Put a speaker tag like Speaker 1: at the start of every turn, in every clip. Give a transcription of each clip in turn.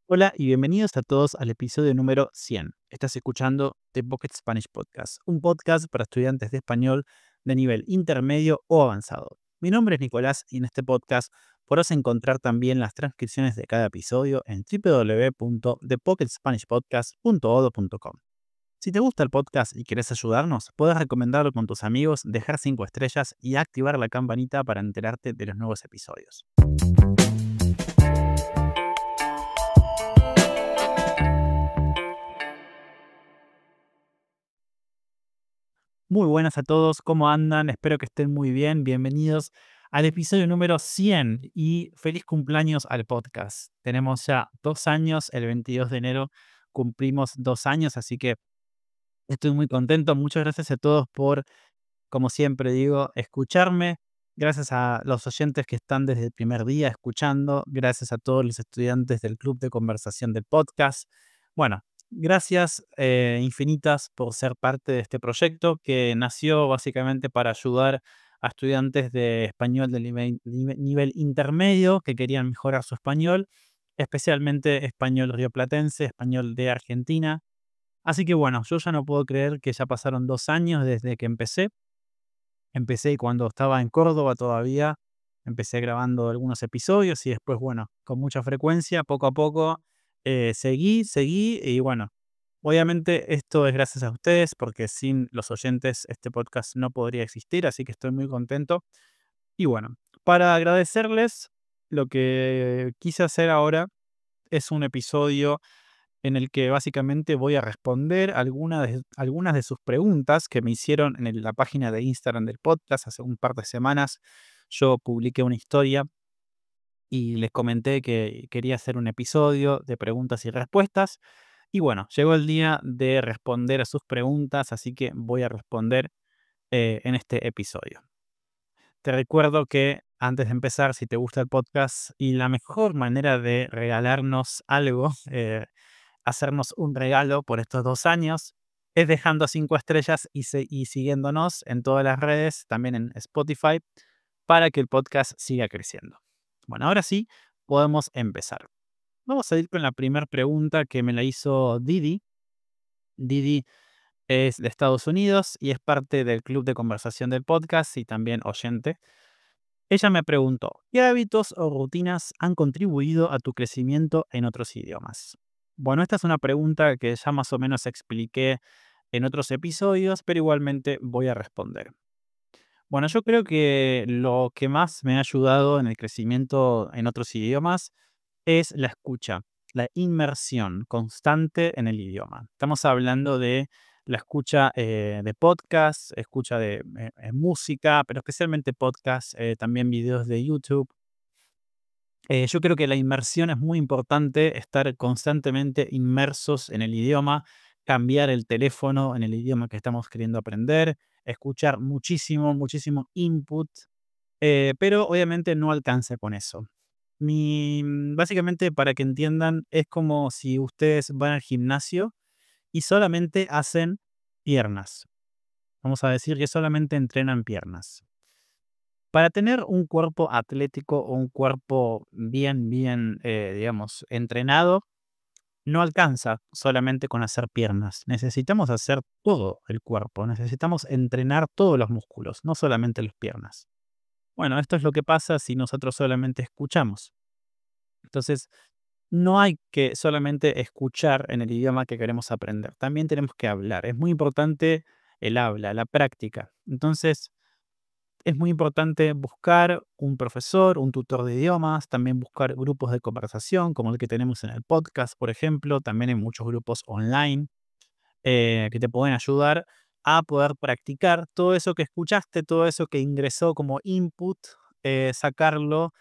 Speaker 1: Hola y bienvenidos a todos al episodio número 100. Estás escuchando The Pocket Spanish Podcast, un podcast para estudiantes de español de nivel intermedio o avanzado. Mi nombre es Nicolás y en este podcast podrás encontrar también las transcripciones de cada episodio en www.thepocketspanishpodcast.odo.com. Si te gusta el podcast y querés ayudarnos, puedes recomendarlo con tus amigos, dejar 5 estrellas y activar la campanita para enterarte de los nuevos episodios. Muy buenas a todos, ¿cómo andan? Espero que estén muy bien. Bienvenidos al episodio número 100 y feliz cumpleaños al podcast. Tenemos ya 2 años, el 22 de enero cumplimos 2 años, así que estoy muy contento. Muchas gracias a todos por, como siempre digo, escucharme. Gracias a los oyentes que están desde el primer día escuchando. Gracias a todos los estudiantes del club de conversación del podcast. Bueno, gracias infinitas por ser parte de este proyecto que nació básicamente para ayudar a estudiantes de español de nivel intermedio que querían mejorar su español, especialmente español rioplatense, español de Argentina. Así que bueno, yo ya no puedo creer que ya pasaron 2 años desde que empecé. Empecé cuando estaba en Córdoba todavía, empecé grabando algunos episodios y después, bueno, con mucha frecuencia, poco a poco, seguí y bueno, obviamente esto es gracias a ustedes porque sin los oyentes este podcast no podría existir, así que estoy muy contento. Y bueno, para agradecerles, lo que quise hacer ahora es un episodio en el que básicamente voy a responder algunas de sus preguntas que me hicieron en la página de Instagram del podcast. Hace un par de semanas yo publiqué una historia y les comenté que quería hacer un episodio de preguntas y respuestas. Y bueno, llegó el día de responder a sus preguntas, así que voy a responder en este episodio. Te recuerdo que antes de empezar, si te gusta el podcast y la mejor manera de regalarnos algo, hacernos un regalo por estos 2 años es dejando 5 estrellas y siguiéndonos en todas las redes, también en Spotify, para que el podcast siga creciendo. Bueno, ahora sí, podemos empezar. Vamos a ir con la primera pregunta que me la hizo Didi. Didi es de Estados Unidos y es parte del club de conversación del podcast y también oyente. Ella me preguntó, ¿qué hábitos o rutinas han contribuido a tu crecimiento en otros idiomas? Bueno, esta es una pregunta que ya más o menos expliqué en otros episodios, pero igualmente voy a responder. Bueno, yo creo que lo que más me ha ayudado en el crecimiento en otros idiomas es la escucha, la inmersión constante en el idioma. Estamos hablando de la escucha de podcast, escucha de música, pero especialmente podcast, también videos de YouTube. Yo creo que la inmersión es muy importante, estar constantemente inmersos en el idioma, cambiar el teléfono en el idioma que estamos queriendo aprender, escuchar muchísimo, muchísimo input, pero obviamente no alcanza con eso. Básicamente, para que entiendan, es como si ustedes van al gimnasio y solamente hacen piernas. Vamos a decir que solamente entrenan piernas. Para tener un cuerpo atlético o un cuerpo bien, digamos, entrenado, no alcanza solamente con hacer piernas. Necesitamos hacer todo el cuerpo. Necesitamos entrenar todos los músculos, no solamente las piernas. Bueno, esto es lo que pasa si nosotros solamente escuchamos. Entonces, no hay que solamente escuchar en el idioma que queremos aprender. También tenemos que hablar. Es muy importante el habla, la práctica. Entonces, es muy importante buscar un profesor, un tutor de idiomas, también buscar grupos de conversación como el que tenemos en el podcast, por ejemplo. También hay muchos grupos online que te pueden ayudar a poder practicar todo eso que escuchaste, todo eso que ingresó como input, sacarlo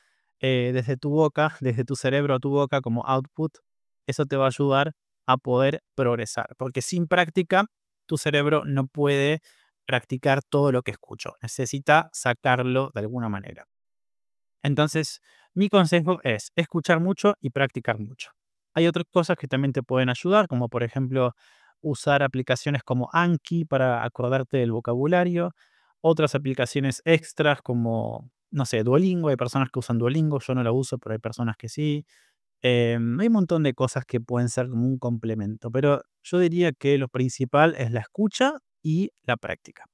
Speaker 1: desde tu boca, desde tu cerebro a tu boca como output. Eso te va a ayudar a poder progresar, porque sin práctica tu cerebro no puede practicar todo lo que escuchó, necesita sacarlo de alguna manera. Entonces, mi consejo es escuchar mucho y practicar mucho. Hay otras cosas que también te pueden ayudar, como por ejemplo usar aplicaciones como Anki para acordarte del vocabulario, otras aplicaciones extras como, no sé, Duolingo. Hay personas que usan Duolingo, yo no lo uso, pero hay personas que sí. Hay un montón de cosas que pueden ser como un complemento, pero yo diría que lo principal es la escucha y la práctica.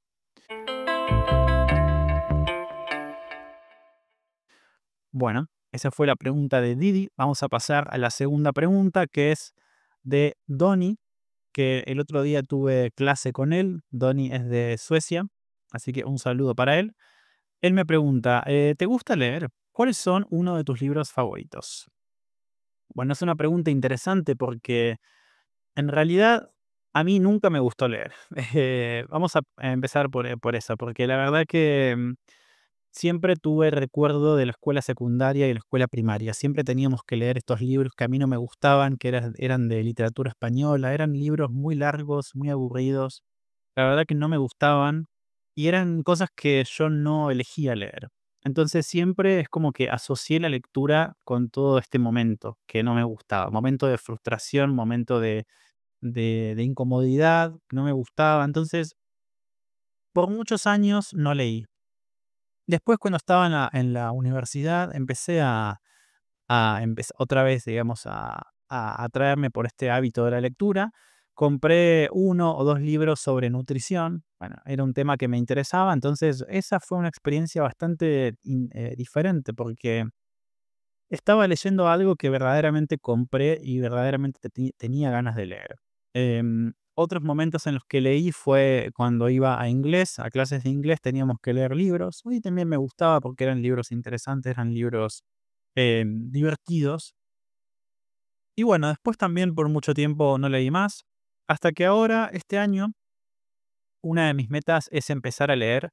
Speaker 1: Bueno, esa fue la pregunta de Didi. Vamos a pasar a la segunda pregunta, que es de Donny, que el otro día tuve clase con él. Donny es de Suecia, así que un saludo para él. Él me pregunta, ¿te gusta leer? ¿Cuáles son uno de tus libros favoritos? Bueno, es una pregunta interesante porque en realidad a mí nunca me gustó leer. Vamos a empezar por eso, porque la verdad que siempre tuve recuerdo de la escuela secundaria y la escuela primaria. Siempre teníamos que leer estos libros que a mí no me gustaban, que eran de literatura española, eran libros muy largos, muy aburridos. La verdad que no me gustaban y eran cosas que yo no elegía leer. Entonces siempre es como que asocié la lectura con todo este momento que no me gustaba, momento de frustración, momento de incomodidad, no me gustaba. Entonces, por muchos años no leí. Después, cuando estaba en la universidad, empecé otra vez, digamos, a atraerme por este hábito de la lectura. Compré uno o dos libros sobre nutrición. Bueno, era un tema que me interesaba, entonces esa fue una experiencia bastante diferente porque estaba leyendo algo que verdaderamente compré y verdaderamente tenía ganas de leer. Otros momentos en los que leí fue cuando iba a inglés, a clases de inglés teníamos que leer libros. Y también me gustaba porque eran libros interesantes, eran libros divertidos. Y bueno, después también por mucho tiempo no leí más, hasta que ahora, este año, una de mis metas es empezar a leer,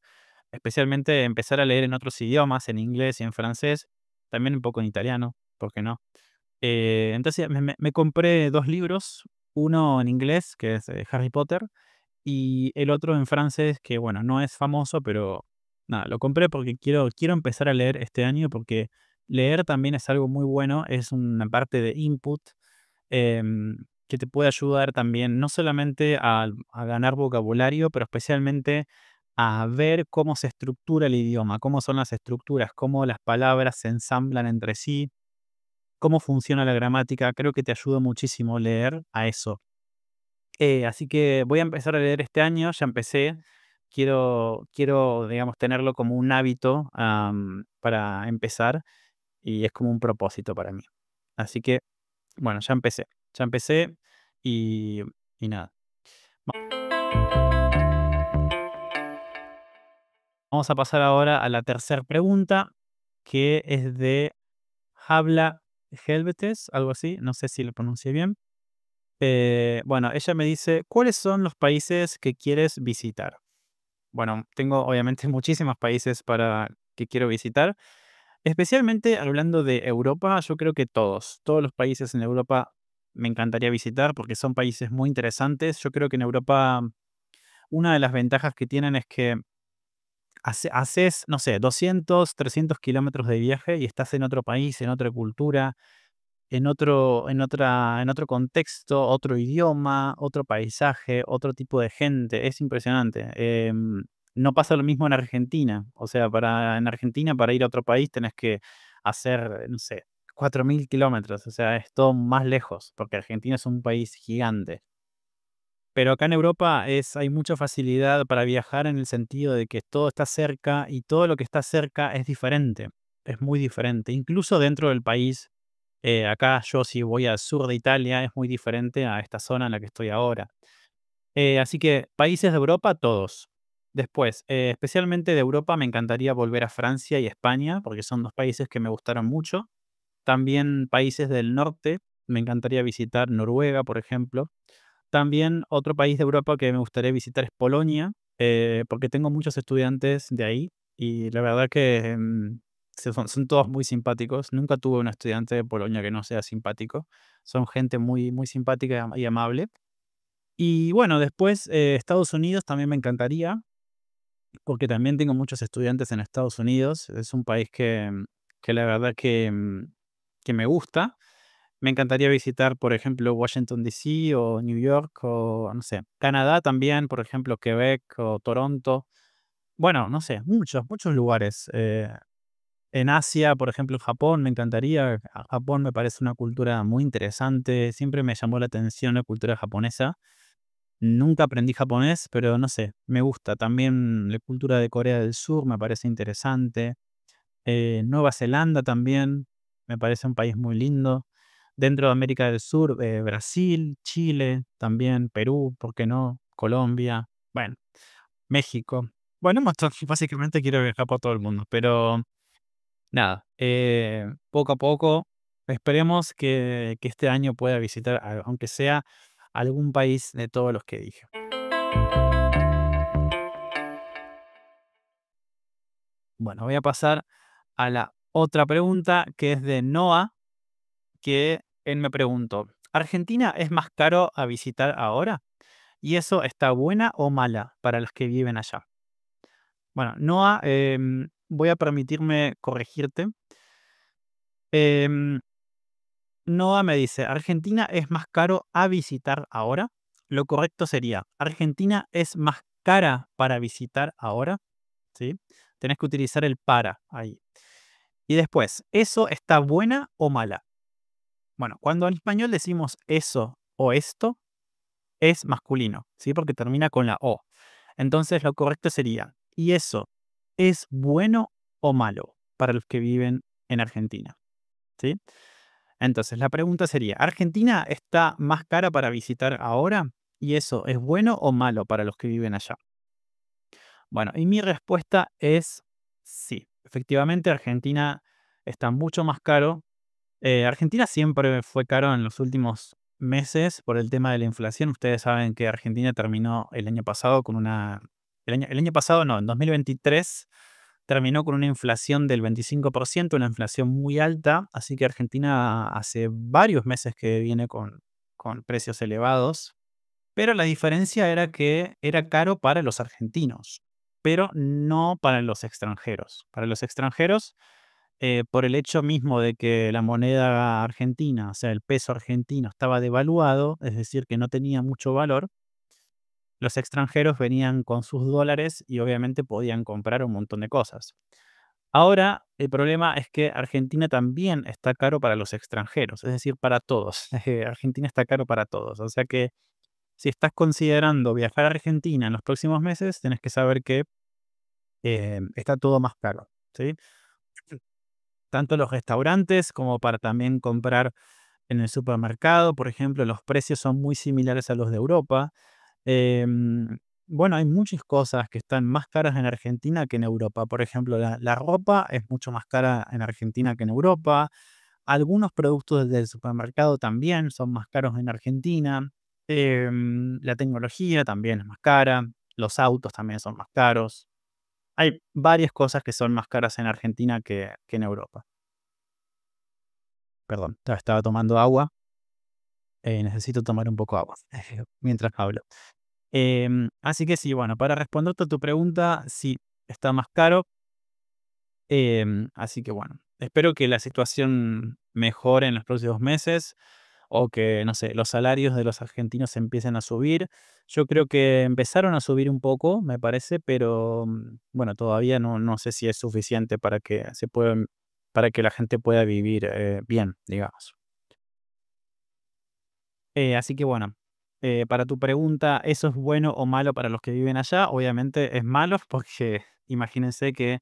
Speaker 1: especialmente empezar a leer en otros idiomas, en inglés y en francés, también un poco en italiano, ¿por qué no? Entonces me compré 2 libros, uno en inglés, que es Harry Potter, y el otro en francés, que bueno, no es famoso, pero nada, lo compré porque quiero empezar a leer este año, porque leer también es algo muy bueno, es una parte de input, que te puede ayudar también, no solamente a ganar vocabulario, pero especialmente a ver cómo se estructura el idioma, cómo son las estructuras, cómo las palabras se ensamblan entre sí, cómo funciona la gramática. Creo que te ayuda muchísimo leer a eso. Así que voy a empezar a leer este año, ya empecé. Quiero, digamos, tenerlo como un hábito, para empezar, y es como un propósito para mí. Así que, bueno, ya empecé y, y nada. Vamos a pasar ahora a la tercera pregunta, que es de Habla Helvetes, algo así, no sé si lo pronuncié bien. Bueno, ella me dice, ¿cuáles son los países que quieres visitar? Bueno, tengo obviamente muchísimos países que quiero visitar, especialmente hablando de Europa, yo creo que todos los países en Europa me encantaría visitar porque son países muy interesantes. Yo creo que en Europa una de las ventajas que tienen es que haces, no sé, 200, 300 kilómetros de viaje y estás en otro país, en otra cultura, en otro contexto, otro idioma, otro paisaje, otro tipo de gente. Es impresionante. No pasa lo mismo en Argentina. O sea, en Argentina, para ir a otro país, tenés que hacer, no sé, 4.000 kilómetros. O sea, es todo más lejos, porque Argentina es un país gigante. Pero acá en Europa hay mucha facilidad para viajar en el sentido de que todo está cerca y todo lo que está cerca es diferente. Es muy diferente. Incluso dentro del país, acá yo si voy al sur de Italia es muy diferente a esta zona en la que estoy ahora. Así que países de Europa, todos. Después, especialmente de Europa, me encantaría volver a Francia y España, porque son dos países que me gustaron mucho. También países del norte, me encantaría visitar Noruega, por ejemplo. También otro país de Europa que me gustaría visitar es Polonia, porque tengo muchos estudiantes de ahí y la verdad que son todos muy simpáticos. Nunca tuve un estudiante de Polonia que no sea simpático. Son gente muy, muy simpática y amable. Y bueno, después Estados Unidos también me encantaría, porque también tengo muchos estudiantes en Estados Unidos. Es un país que la verdad que me gusta. Me encantaría visitar, por ejemplo, Washington, D.C. o New York o, no sé, Canadá también, por ejemplo, Quebec o Toronto. Bueno, no sé, muchos, muchos lugares. En Asia, por ejemplo, Japón, me encantaría. Japón me parece una cultura muy interesante. Siempre me llamó la atención la cultura japonesa. Nunca aprendí japonés, pero no sé, me gusta. También la cultura de Corea del Sur me parece interesante. Nueva Zelanda también me parece un país muy lindo. Dentro de América del Sur, Brasil, Chile, también Perú, ¿por qué no? Colombia, bueno, México. Bueno, básicamente quiero viajar por todo el mundo, pero nada, poco a poco, esperemos que este año pueda visitar, aunque sea algún país de todos los que dije. Bueno, voy a pasar a la otra pregunta que es de Noah, que él me preguntó, ¿Argentina es más caro a visitar ahora? ¿Y eso está buena o mala para los que viven allá? Bueno, Noah, voy a permitirme corregirte. Em, Noah me dice, ¿Argentina es más caro a visitar ahora? Lo correcto sería, ¿Argentina es más cara para visitar ahora? ¿Sí? Tenés que utilizar el para ahí. Y después, ¿eso está buena o mala? Bueno, cuando en español decimos eso o esto, es masculino, ¿sí? Porque termina con la O. Entonces, lo correcto sería, ¿y eso es bueno o malo para los que viven en Argentina? ¿Sí? Entonces, la pregunta sería, ¿Argentina está más cara para visitar ahora? ¿Y eso es bueno o malo para los que viven allá? Bueno, y mi respuesta es sí. Efectivamente, Argentina está mucho más caro. Argentina siempre fue caro en los últimos meses por el tema de la inflación. Ustedes saben que Argentina terminó el año pasado con una... el año pasado no, en 2023 terminó con una inflación del 25%, una inflación muy alta, así que Argentina hace varios meses que viene con precios elevados, pero la diferencia era que era caro para los argentinos, pero no para los extranjeros. Para los extranjeros, por el hecho mismo de que la moneda argentina, o sea, el peso argentino estaba devaluado, es decir, que no tenía mucho valor, los extranjeros venían con sus dólares y obviamente podían comprar un montón de cosas. Ahora, el problema es que Argentina también está caro para los extranjeros, es decir, para todos. Argentina está caro para todos. O sea que si estás considerando viajar a Argentina en los próximos meses, tenés que saber que está todo más caro, ¿sí? Tanto los restaurantes como para también comprar en el supermercado, por ejemplo, los precios son muy similares a los de Europa. Bueno, hay muchas cosas que están más caras en Argentina que en Europa. Por ejemplo, la ropa es mucho más cara en Argentina que en Europa. Algunos productos del supermercado también son más caros en Argentina. La tecnología también es más cara. Los autos también son más caros. Hay varias cosas que son más caras en Argentina que en Europa. Perdón, estaba tomando agua. Necesito tomar un poco de agua mientras hablo. Así que sí, bueno, para responderte a tu pregunta, sí, está más caro. Así que bueno, espero que la situación mejore en los próximos meses o que, no sé, los salarios de los argentinos empiecen a subir. Yo creo que empezaron a subir un poco, me parece, pero bueno, todavía no sé si es suficiente para que para que la gente pueda vivir bien, digamos. Así que bueno, para tu pregunta, ¿eso es bueno o malo para los que viven allá? Obviamente es malo porque imagínense que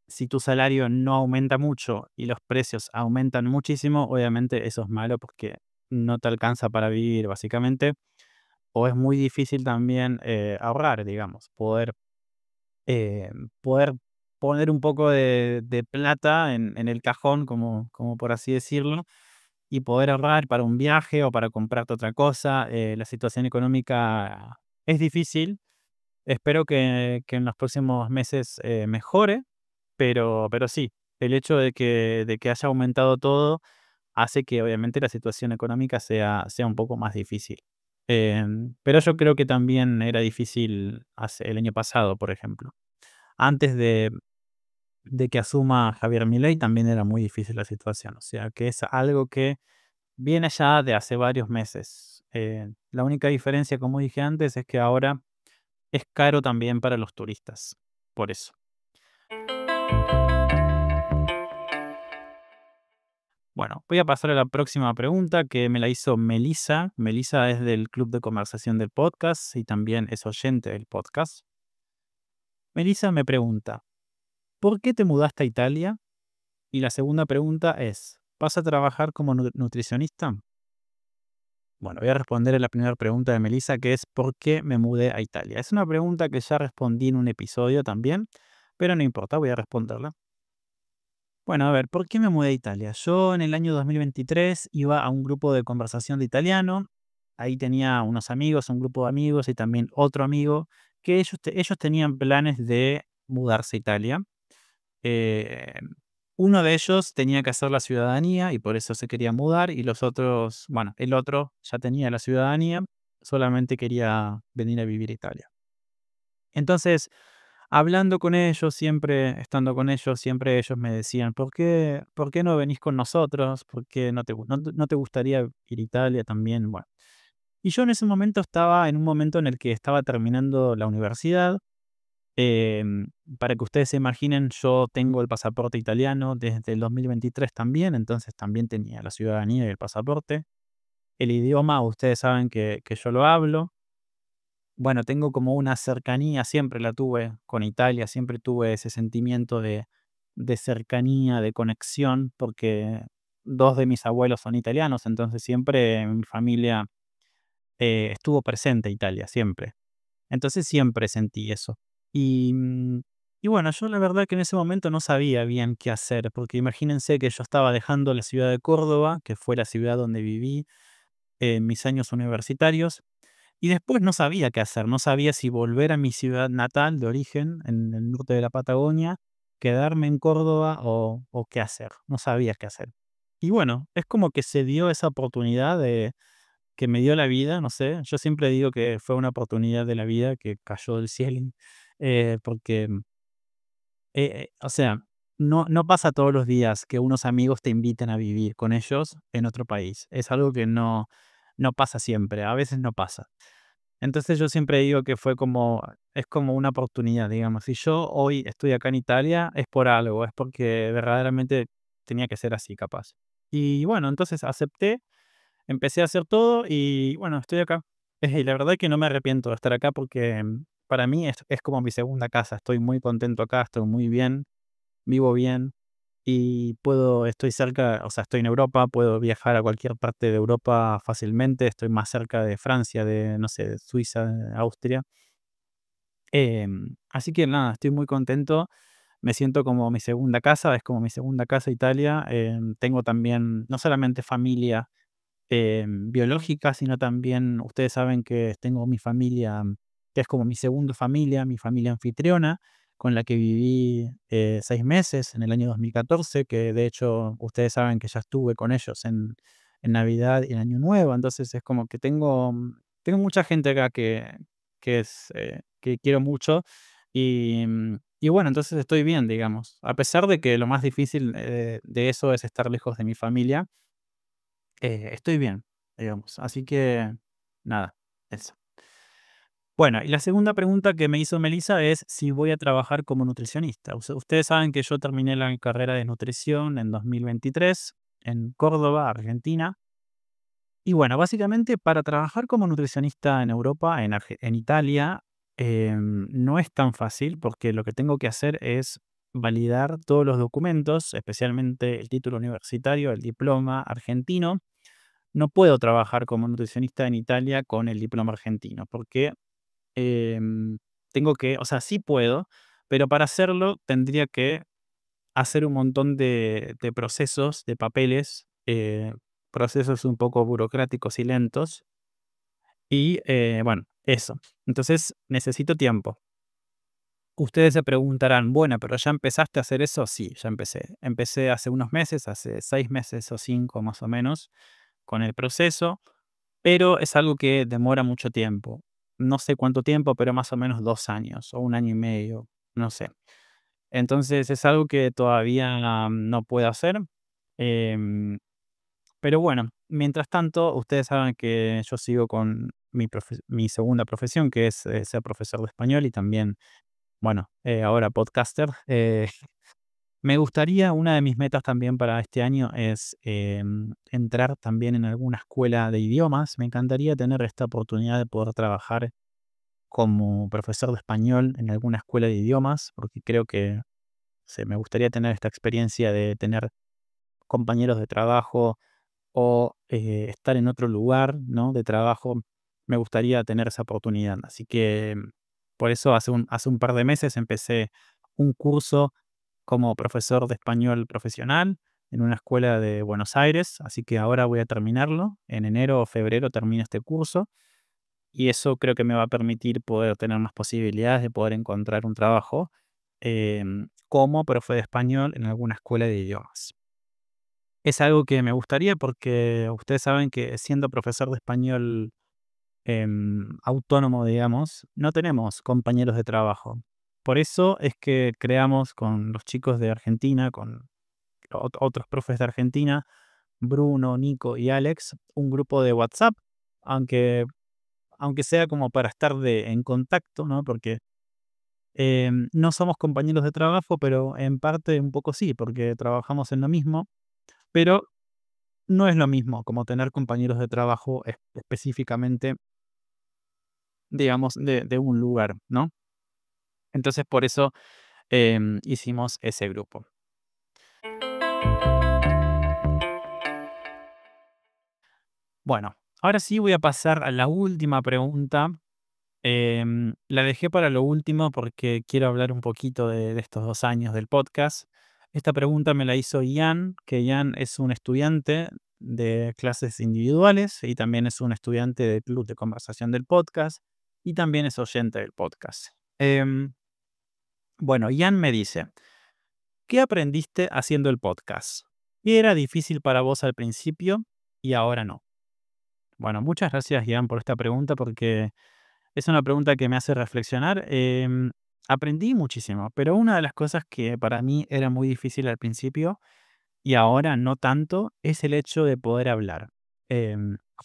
Speaker 1: si tu salario no aumenta mucho y los precios aumentan muchísimo, obviamente eso es malo porque no te alcanza para vivir básicamente, o es muy difícil también ahorrar, digamos, eh, poder poner un poco de plata en el cajón, como por así decirlo, y poder ahorrar para un viaje o para comprarte otra cosa. La situación económica es difícil. Espero que en los próximos meses mejore, pero sí, el hecho de que haya aumentado todo hace que obviamente la situación económica sea un poco más difícil. Pero yo creo que también era difícil el año pasado, por ejemplo. Antes de que asuma Javier Milei también era muy difícil la situación. O sea que es algo que viene ya de hace varios meses. La única diferencia, como dije antes, es que ahora es caro también para los turistas. Por eso. Bueno, voy a pasar a la próxima pregunta que me la hizo Melissa. Melissa es del club de conversación del podcast y también es oyente del podcast. Melissa me pregunta, ¿por qué te mudaste a Italia? Y la segunda pregunta es, ¿vas a trabajar como nutricionista? Bueno, voy a responder a la primera pregunta de Melissa, que es ¿por qué me mudé a Italia? Es una pregunta que ya respondí en un episodio también, pero no importa, voy a responderla. Bueno, a ver, ¿por qué me mudé a Italia? Yo en el año 2023 iba a un grupo de conversación de italiano. Ahí tenía unos amigos, un grupo de amigos y también otro amigo que ellos tenían planes de mudarse a Italia. Eh, Uno de ellos tenía que hacer la ciudadanía y por eso se quería mudar y los otros, bueno, el otro ya tenía la ciudadanía, solamente quería venir a vivir a Italia. Entonces, hablando con ellos, siempre estando con ellos, siempre ellos me decían, ¿por qué no venís con nosotros? ¿Por qué no te gustaría ir a Italia también? Bueno, y yo en ese momento estaba en un momento en el que estaba terminando la universidad. Em, para que ustedes se imaginen, yo tengo el pasaporte italiano desde el 2023 también, entonces también tenía la ciudadanía y el pasaporte. El idioma, ustedes saben que yo lo hablo. Bueno, tengo como una cercanía, siempre la tuve con Italia, siempre tuve ese sentimiento de cercanía, de conexión, porque dos de mis abuelos son italianos, entonces siempre mi familia estuvo presente Italia, siempre. Entonces siempre sentí eso. Y, y bueno, yo la verdad que en ese momento no sabía bien qué hacer, porque imagínense que yo estaba dejando la ciudad de Córdoba, que fue la ciudad donde viví en mis años universitarios, y después no sabía qué hacer, no sabía si volver a mi ciudad natal de origen, en el norte de la Patagonia, quedarme en Córdoba o qué hacer, no sabía qué hacer. Y bueno, es como que se dio esa oportunidad que me dio la vida, no sé, yo siempre digo que fue una oportunidad de la vida que cayó del cielo, porque, o sea, no pasa todos los días que unos amigos te inviten a vivir con ellos en otro país. Es algo que no pasa siempre, a veces no pasa. Entonces yo siempre digo que es como una oportunidad, digamos. Si yo hoy estoy acá en Italia, es por algo, es porque verdaderamente tenía que ser así, capaz. Y bueno, entonces acepté. Empecé a hacer todo y bueno, estoy acá. Y la verdad es que no me arrepiento de estar acá porque para mí es como mi segunda casa. Estoy muy contento acá, estoy muy bien, vivo bien y estoy cerca, o sea, estoy en Europa, puedo viajar a cualquier parte de Europa fácilmente. Estoy más cerca de Francia, no sé, de Suiza, de Austria. Así que nada, estoy muy contento. Me siento como mi segunda casa, es como mi segunda casa Italia. Tengo también no solamente familia biológica, sino también ustedes saben que tengo mi familia, que es como mi segunda familia, mi familia anfitriona, con la que viví 6 meses en el año 2014, que de hecho ustedes saben que ya estuve con ellos en Navidad y en Año Nuevo, entonces es como que tengo mucha gente acá que quiero mucho y bueno, entonces estoy bien, digamos, a pesar de que lo más difícil de eso es estar lejos de mi familia. Estoy bien, digamos. Así que nada, eso. Bueno, y la segunda pregunta que me hizo Melissa es si voy a trabajar como nutricionista. Ustedes saben que yo terminé la carrera de nutrición en 2023 en Córdoba, Argentina. Y bueno, básicamente para trabajar como nutricionista en Europa, en Italia, no es tan fácil porque lo que tengo que hacer es validar todos los documentos, especialmente el título universitario, el diploma argentino. No puedo trabajar como nutricionista en Italia con el diploma argentino, porque em, o sea, sí puedo, pero para hacerlo tendría que hacer un montón de procesos, de papeles, procesos un poco burocráticos y lentos. Y bueno, eso. Entonces necesito tiempo. Ustedes se preguntarán, bueno, pero ¿ya empezaste a hacer eso? Sí, ya empecé. Empecé hace unos meses, hace 6 meses o 5 más o menos, con el proceso. Pero es algo que demora mucho tiempo. No sé cuánto tiempo, pero más o menos 2 años o 1 año y medio, no sé. Entonces es algo que todavía no puedo hacer. Em, pero bueno, mientras tanto, ustedes saben que yo sigo con mi segunda profesión, que es ser profesor de español y también, bueno, ahora podcaster. Me gustaría, una de mis metas también para este año es entrar también en alguna escuela de idiomas. Me encantaría tener esta oportunidad de poder trabajar como profesor de español en alguna escuela de idiomas, porque creo que me gustaría tener esta experiencia de tener compañeros de trabajo o estar en otro lugar, ¿no?, de trabajo. Me gustaría tener esa oportunidad. Así que por eso hace un par de meses empecé un curso como profesor de español profesional en una escuela de Buenos Aires, así que ahora voy a terminarlo. En enero o febrero termino este curso y eso creo que me va a permitir poder tener más posibilidades de poder encontrar un trabajo como profe de español en alguna escuela de idiomas. Es algo que me gustaría porque ustedes saben que siendo profesor de español autónomo, digamos, no tenemos compañeros de trabajo. Por eso es que creamos con los chicos de Argentina, con otros profes de Argentina, Bruno, Nico y Alex, un grupo de WhatsApp, aunque, aunque sea como para estar en contacto, ¿no? Porque no somos compañeros de trabajo, pero en parte un poco sí, porque trabajamos en lo mismo, pero no es lo mismo como tener compañeros de trabajo específicamente, digamos, de un lugar, ¿no? Entonces por eso hicimos ese grupo. Bueno, ahora sí voy a pasar a la última pregunta. La dejé para lo último porque quiero hablar un poquito de estos 2 años del podcast. Esta pregunta me la hizo Ian, que Ian es un estudiante de clases individuales y también es un estudiante del club de conversación del podcast y también es oyente del podcast. Em, bueno, Ian me dice, ¿qué aprendiste haciendo el podcast? ¿Qué era difícil para vos al principio y ahora no? Bueno, muchas gracias, Ian, por esta pregunta porque es una pregunta que me hace reflexionar. Aprendí muchísimo, pero una de las cosas que para mí era muy difícil al principio y ahora no tanto es el hecho de poder hablar.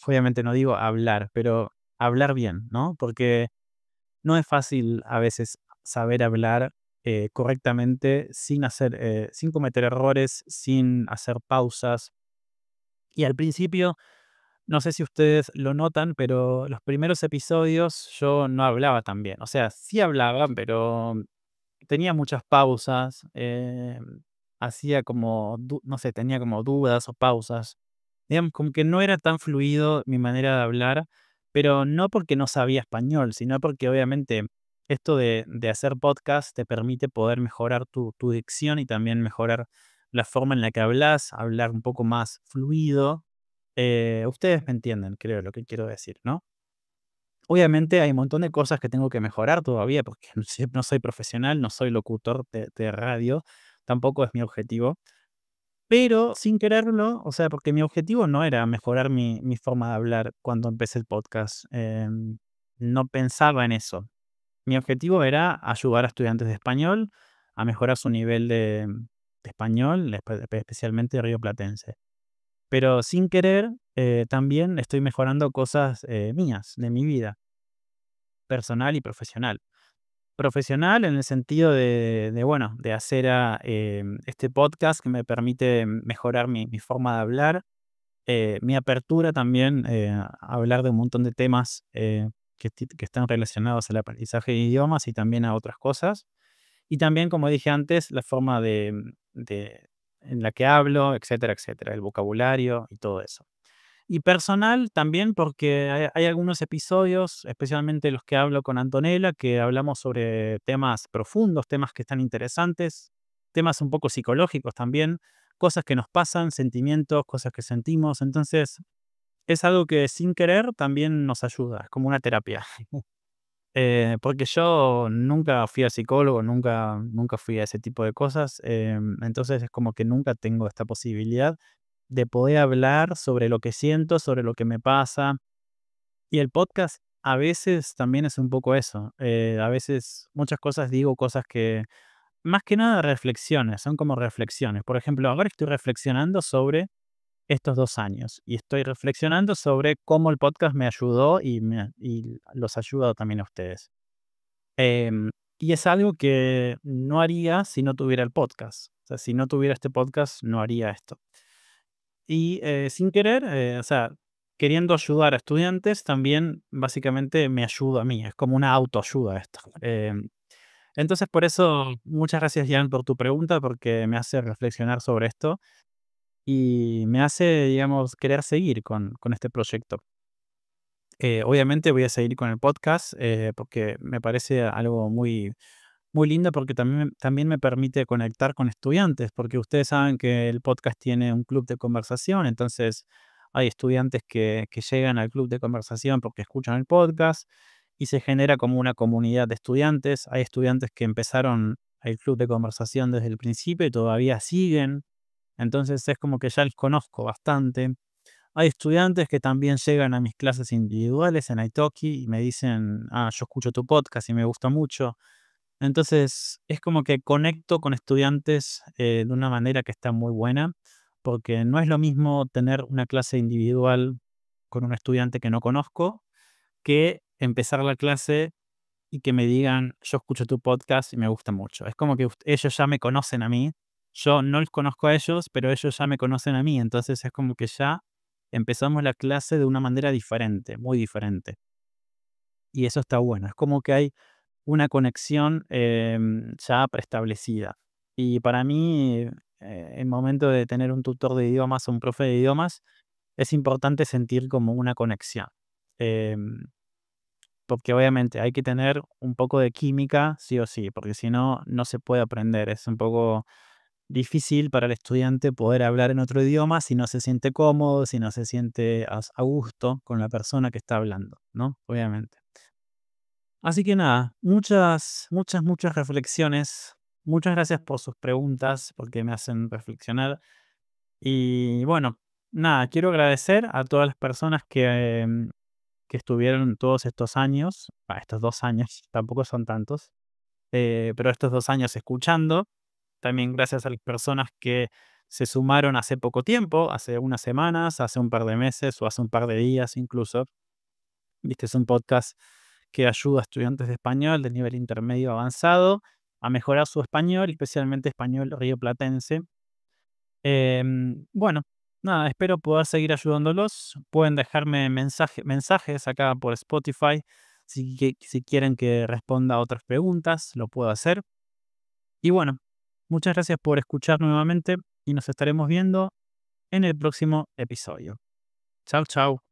Speaker 1: Obviamente no digo hablar, pero hablar bien, ¿no? Porque no es fácil a veces saber hablar correctamente sin cometer errores, sin hacer pausas. Y al principio no sé si ustedes lo notan, pero los primeros episodios yo no hablaba tan bien. O sea, sí hablaba, pero tenía muchas pausas, hacía como, no sé, tenía como dudas o pausas. Digamos, como que no era tan fluido mi manera de hablar, pero no porque no sabía español, sino porque obviamente esto de hacer podcast te permite poder mejorar tu dicción y también mejorar la forma en la que hablas, hablar un poco más fluido. Ustedes me entienden, creo, lo que quiero decir, ¿no? Obviamente hay un montón de cosas que tengo que mejorar todavía, porque no soy profesional, no soy locutor de radio, tampoco es mi objetivo, pero sin quererlo, o sea, porque mi objetivo no era mejorar mi forma de hablar cuando empecé el podcast, no pensaba en eso. Mi objetivo era ayudar a estudiantes de español a mejorar su nivel de español, especialmente rioplatense. Pero sin querer, también estoy mejorando cosas mías, de mi vida, personal y profesional. Profesional en el sentido bueno, de hacer este podcast que me permite mejorar mi forma de hablar, mi apertura también a hablar de un montón de temas que están relacionados al aprendizaje de idiomas y también a otras cosas. Y también, como dije antes, la forma en la que hablo, etcétera, etcétera, el vocabulario y todo eso. Y personal también porque hay algunos episodios, especialmente los que hablo con Antonella, que hablamos sobre temas profundos, temas que están interesantes, temas un poco psicológicos también, cosas que nos pasan, sentimientos, cosas que sentimos. Entonces, es algo que sin querer también nos ayuda, es como una terapia. Porque yo nunca fui a psicólogo, nunca fui a ese tipo de cosas, entonces es como que nunca tengo esta posibilidad de poder hablar sobre lo que siento, sobre lo que me pasa. Y el podcast a veces también es un poco eso. A veces muchas cosas digo cosas que, más que nada reflexiones, son como reflexiones. Por ejemplo, ahora estoy reflexionando sobre estos 2 años y estoy reflexionando sobre cómo el podcast me ayudó y los ha ayudado también a ustedes. Em, y es algo que no haría si no tuviera el podcast. O sea, si no tuviera este podcast, no haría esto. Y sin querer, o sea, queriendo ayudar a estudiantes, también básicamente me ayuda a mí. Es como una autoayuda esto. Entonces, por eso, muchas gracias, Jan, por tu pregunta, porque me hace reflexionar sobre esto y me hace, digamos, querer seguir con este proyecto. Obviamente voy a seguir con el podcast porque me parece algo muy, muy lindo porque también me permite conectar con estudiantes, porque ustedes saben que el podcast tiene un club de conversación, entonces hay estudiantes que llegan al club de conversación porque escuchan el podcast y se genera como una comunidad de estudiantes. Hay estudiantes que empezaron el club de conversación desde el principio y todavía siguen, entonces es como que ya les conozco bastante. Hay estudiantes que también llegan a mis clases individuales en Italki y me dicen, yo escucho tu podcast y me gusta mucho. Entonces, es como que conecto con estudiantes de una manera que está muy buena, porque no es lo mismo tener una clase individual con un estudiante que no conozco, que empezar la clase y que me digan, yo escucho tu podcast y me gusta mucho. Es como que ellos ya me conocen a mí, yo no los conozco a ellos, pero ellos ya me conocen a mí, entonces es como que ya empezamos la clase de una manera diferente, muy diferente. Y eso está bueno, es como que hay una conexión ya preestablecida. Y para mí, el momento de tener un tutor de idiomas o un profe de idiomas, es importante sentir como una conexión. Em, Porque obviamente hay que tener un poco de química, sí o sí, porque si no, no se puede aprender. Es un poco difícil para el estudiante poder hablar en otro idioma si no se siente cómodo, si no se siente a gusto con la persona que está hablando, ¿no? Obviamente. Así que nada, muchas, muchas, muchas reflexiones. Muchas gracias por sus preguntas, porque me hacen reflexionar. Y bueno, nada, quiero agradecer a todas las personas que estuvieron todos estos años, estos 2 años, tampoco son tantos, pero estos 2 años escuchando. También gracias a las personas que se sumaron hace poco tiempo, hace unas semanas, hace un par de meses o hace un par de días incluso. Viste, es un podcast que ayuda a estudiantes de español de nivel intermedio avanzado a mejorar su español, especialmente español rioplatense. Bueno, nada, espero poder seguir ayudándolos. Pueden dejarme mensajes acá por Spotify. Si quieren que responda a otras preguntas, lo puedo hacer. Y bueno, muchas gracias por escuchar nuevamente y nos estaremos viendo en el próximo episodio. Chao, chao.